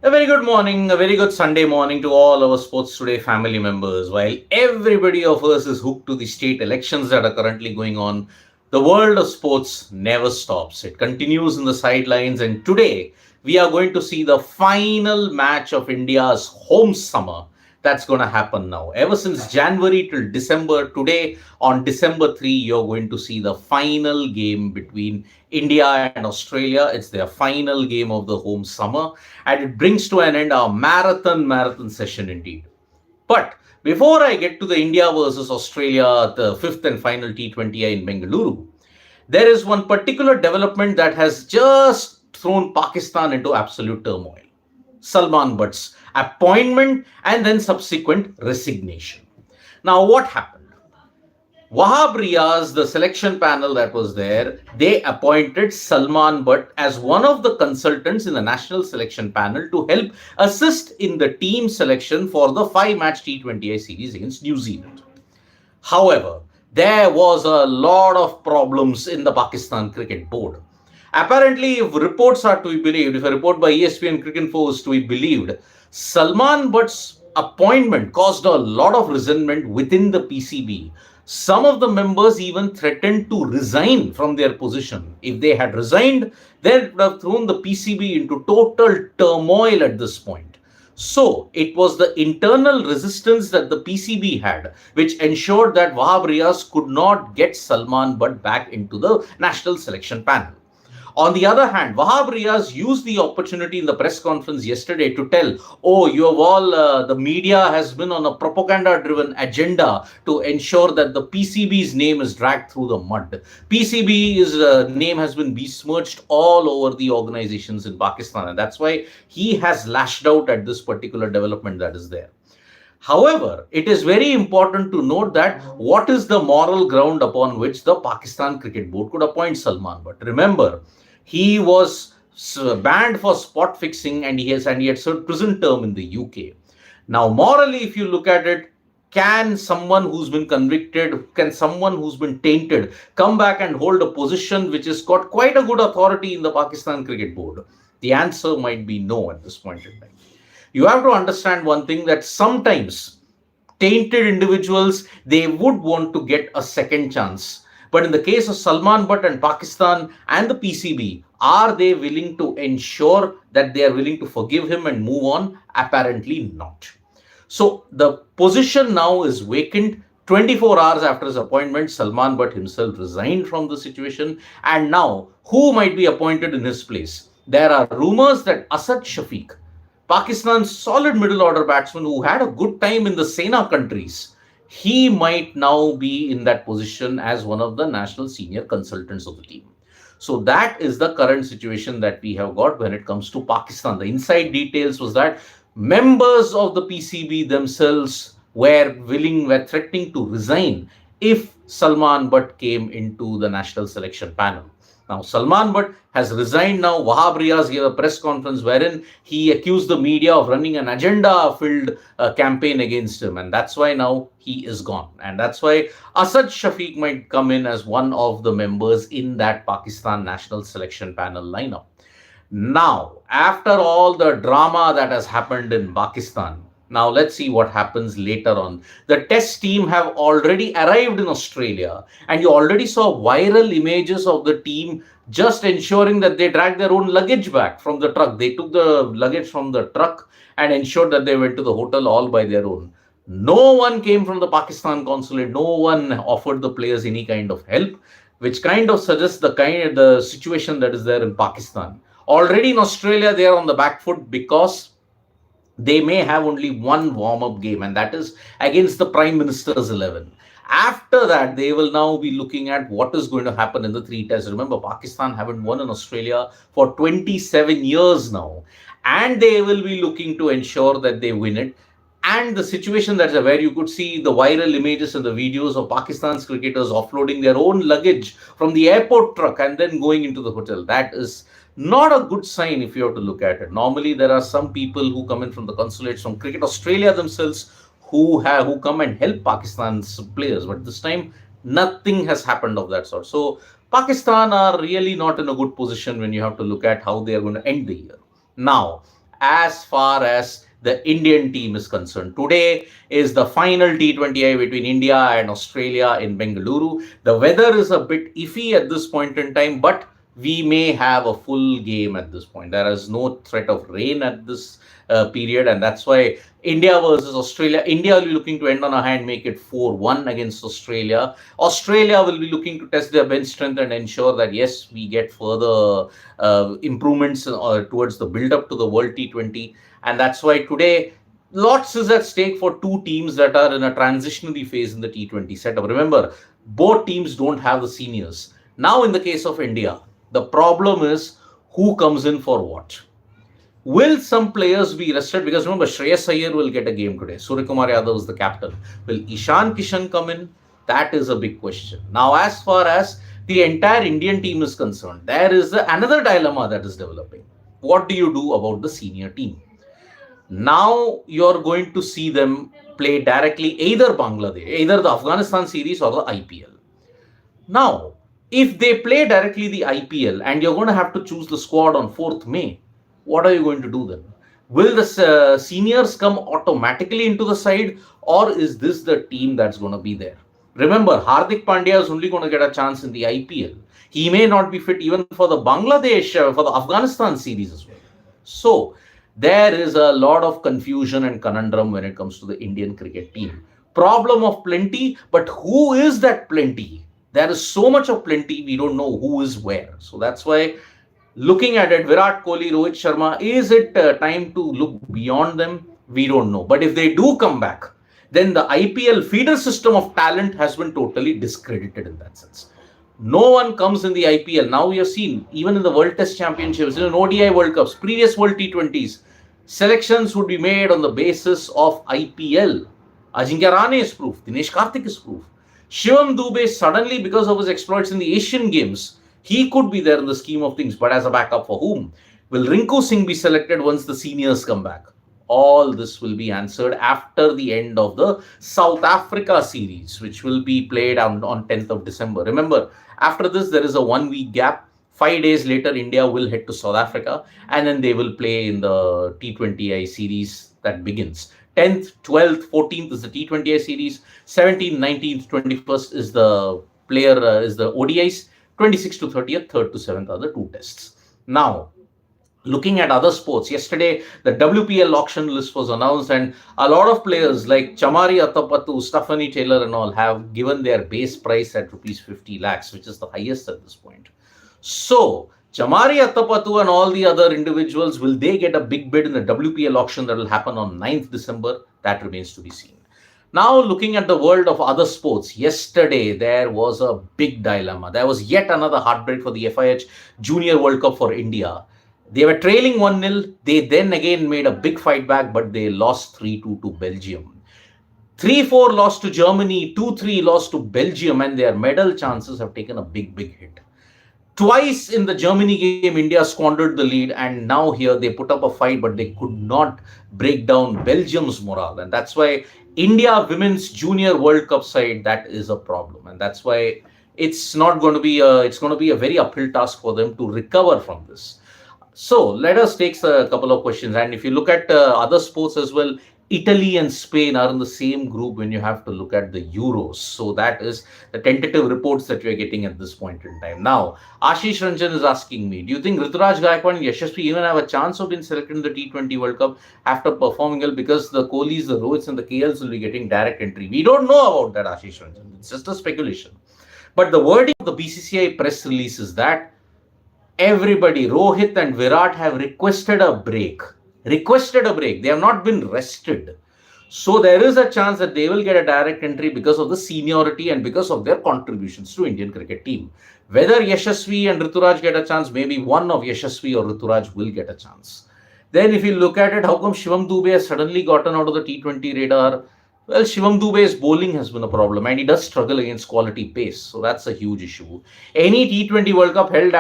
A very good morning, a very good Sunday morning to all our Sports Today family members. While everybody of us is hooked to the state elections that are currently going on, the world of sports never stops. It continues in the sidelines, and today we are going to see the final match of India's home summer. That's going to happen now. Ever since January till December, today on December 3, you're going to see the final game between India and Australia. It's their final game of the home summer, and it brings to an end our marathon session indeed. But before I get to the India versus Australia, the fifth and final T20 in Bengaluru, there is one particular development that has just thrown Pakistan into absolute turmoil. Salman Butt's appointment and then subsequent resignation. Now, what happened? Wahab Riaz, the selection panel that was there, they appointed Salman Butt as one of the consultants in the national selection panel to help assist in the team selection for the 5-match T20I series against New Zealand. However, there was a lot of problems in the Pakistan Cricket Board. Apparently, if reports are to be believed, if a report by ESPN Cricket Info is to be believed, Salman Butt's appointment caused a lot of resentment within the PCB. Some of the members even threatened to resign from their position. If they had resigned, then it would have thrown the PCB into total turmoil at this point. So, it was the internal resistance that the PCB had, which ensured that Wahab Riaz could not get Salman Butt back into the national selection panel. On the other hand, Wahab Riaz used the opportunity in the press conference yesterday to tell, you have all, the media has been on a propaganda-driven agenda to ensure that the PCB's name is dragged through the mud. PCB's name has been besmirched all over the organizations in Pakistan, and that's why he has lashed out at this particular development that is there. However, it is very important to note that what is the moral ground upon which the Pakistan Cricket Board could appoint Salman Butt. Remember, he was banned for spot fixing and he had served prison term in the UK. Now, morally, if you look at it, can someone who's been convicted, can someone who's been tainted come back and hold a position which has got quite a good authority in the Pakistan Cricket Board? The answer might be no at this point in time. You have to understand one thing, that sometimes tainted individuals, they would want to get a second chance. But in the case of Salman Butt and Pakistan and the PCB, are they willing to ensure that they are willing to forgive him and move on? Apparently not. So the position now is vacant. 24 hours after his appointment, Salman Butt himself resigned from the situation. And now, who might be appointed in his place? There are rumors that Asad Shafiq, Pakistan's solid middle order batsman who had a good time in the Sena countries, he might now be in that position as one of the national senior consultants of the team. So that is the current situation that we have got when it comes to Pakistan. The inside details was that members of the PCB themselves were threatening to resign if Salman Butt came into the national selection panel. Now, Salman Butt has resigned now. Wahab Riaz gave a press conference wherein he accused the media of running an agenda-filled campaign against him. And that's why now he is gone. And that's why Asad Shafiq might come in as one of the members in that Pakistan national selection panel lineup. Now, after all the drama that has happened in Pakistan, now let's see what happens later on. The test team have already arrived in Australia, and you already saw viral images of the team just ensuring that they dragged their own luggage back from the truck. They took the luggage from the truck and ensured that they went to the hotel all by their own. No one came from the Pakistan consulate. No one offered the players any kind of help, which kind of suggests the situation that is there in Pakistan. Already in Australia, they are on the back foot because they may have only one warm-up game, and that is against the Prime Minister's 11. After that, they will now be looking at what is going to happen in the 3 tests. Remember, Pakistan haven't won in Australia for 27 years now, and they will be looking to ensure that they win it. And the situation that's where you could see the viral images and the videos of Pakistan's cricketers offloading their own luggage from the airport truck and then going into the hotel. That is not a good sign if you have to look at it. Normally, there are some people who come in from the consulates from Cricket Australia themselves who come and help Pakistan's players. But this time, nothing has happened of that sort. So Pakistan are really not in a good position when you have to look at how they are going to end the year. Now, as far as the Indian team is concerned. Today is the final T20I between India and Australia in Bengaluru. The weather is a bit iffy at this point in time, but we may have a full game at this point. There is no threat of rain at this period, and that's why India versus Australia. India will be looking to end on a high and make it 4-1 against Australia. Australia will be looking to test their bench strength and ensure that yes, we get further improvements towards the build up to the World T20. And that's why today lots is at stake for two teams that are in a transitionary phase in the T20 setup. Remember, both teams don't have the seniors. Now, in the case of India, the problem is who comes in for what. Will some players be rested? Because remember, Shreyas Iyer will get a game today. Suryakumar Yadav is the captain. Will Ishan Kishan come in? That is a big question. Now, as far as the entire Indian team is concerned, there is another dilemma that is developing. What do you do about the senior team? Now you're going to see them play directly either Bangladesh, either the Afghanistan series or the IPL. Now, if they play directly the IPL and you're going to have to choose the squad on 4th May, what are you going to do then? Will the seniors come automatically into the side, or is this the team that's going to be there? Remember, Hardik Pandya is only going to get a chance in the IPL. He may not be fit even for the Bangladesh, for the Afghanistan series as well. So, there is a lot of confusion and conundrum when it comes to the Indian cricket team. Problem of plenty, but who is that plenty? There is so much of plenty, we don't know who is where. So that's why looking at it, Virat Kohli, Rohit Sharma, is it time to look beyond them? We don't know. But if they do come back, then the IPL feeder system of talent has been totally discredited in that sense. No one comes in the IPL. Now we have seen, even in the World Test Championships, in ODI World Cups, previous World T20s, selections would be made on the basis of IPL. Ajinkya Rahane is proof. Dinesh Karthik is proof. Shivam Dube, suddenly, because of his exploits in the Asian Games, he could be there in the scheme of things, but as a backup for whom? Will Rinku Singh be selected once the seniors come back? All this will be answered after the end of the South Africa series, which will be played on 10th of December. Remember, after this, there is a 1 week gap. 5 days later, India will head to South Africa, and then they will play in the T20I series that begins. 10th, 12th, 14th is the T20I series. 17th, 19th, 21st is the ODIs. 26th to 30th, 3rd to 7th are the two tests. Now, looking at other sports, yesterday the WPL auction list was announced, and a lot of players like Chamari Athapattu, Stephanie Taylor and all have given their base price at rupees 50 lakhs, which is the highest at this point. So, Chamari Athapattu and all the other individuals, will they get a big bid in the WPL auction that will happen on 9th December? That remains to be seen. Now, looking at the world of other sports, yesterday there was a big dilemma. There was yet another heartbreak for the FIH Junior World Cup for India. They were trailing 1-0. They then again made a big fight back, but they lost 3-2 to Belgium. 3-4 lost to Germany, 2-3 lost to Belgium, and their medal chances have taken a big hit. Twice in the Germany game, India squandered the lead, and now here they put up a fight, but they could not break down Belgium's morale. And that's why India Women's Junior World Cup side, that is a problem. And that's why it's going to be a very uphill task for them to recover from this. So let us take a couple of questions. And if you look at other sports as well, Italy and Spain are in the same group when you have to look at the Euros. So that is the tentative reports that we are getting at this point in time. Now, Ashish Ranjan is asking me, do you think Rituraj Gaikwad and Yashasvi even have a chance of being selected in the T20 World Cup after performing well, because the Kohlis, the Rohits and the KLs will be getting direct entry? We don't know about that, Ashish Ranjan. It's just a speculation. But the wording of the BCCI press release is that everybody, Rohit and Virat, have requested a break. They have not been rested. So there is a chance that they will get a direct entry because of the seniority and because of their contributions to Indian cricket team. Whether Yashasvi and Rituraj get a chance, maybe one of Yashasvi or Rituraj will get a chance. Then if you look at it, how come Shivam Dube has suddenly gotten out of the T20 radar? Well, Shivam Dube's bowling has been a problem, and he does struggle against quality pace. So that's a huge issue. Any T20 World Cup held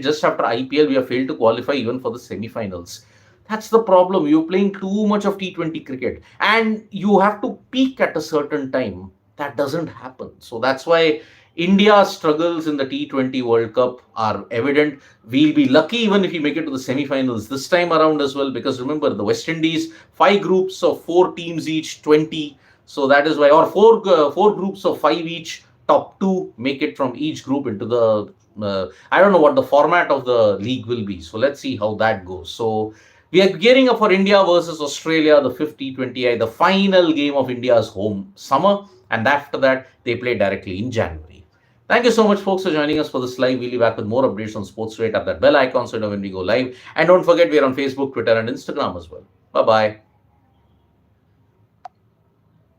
just after IPL, we have failed to qualify even for the semi-finals. That's the problem. You're playing too much of T20 cricket, and you have to peak at a certain time. That doesn't happen. So that's why India's struggles in the T20 World Cup are evident. We'll be lucky even if we make it to the semi-finals this time around as well, because remember, the West Indies, 5 groups of 4 teams each, 20. So that is why, or four groups of 5 each, top two make it from each group into the. I don't know what the format of the league will be. So let's see how that goes. So we are gearing up for India versus Australia, the 50 T20I, the final game of India's home summer. And after that, they play directly in January. Thank you so much, folks, for joining us for this live. We'll be back with more updates on sports today. Tap that bell icon so you know when we go live. And don't forget, we are on Facebook, Twitter, and Instagram as well. Bye bye.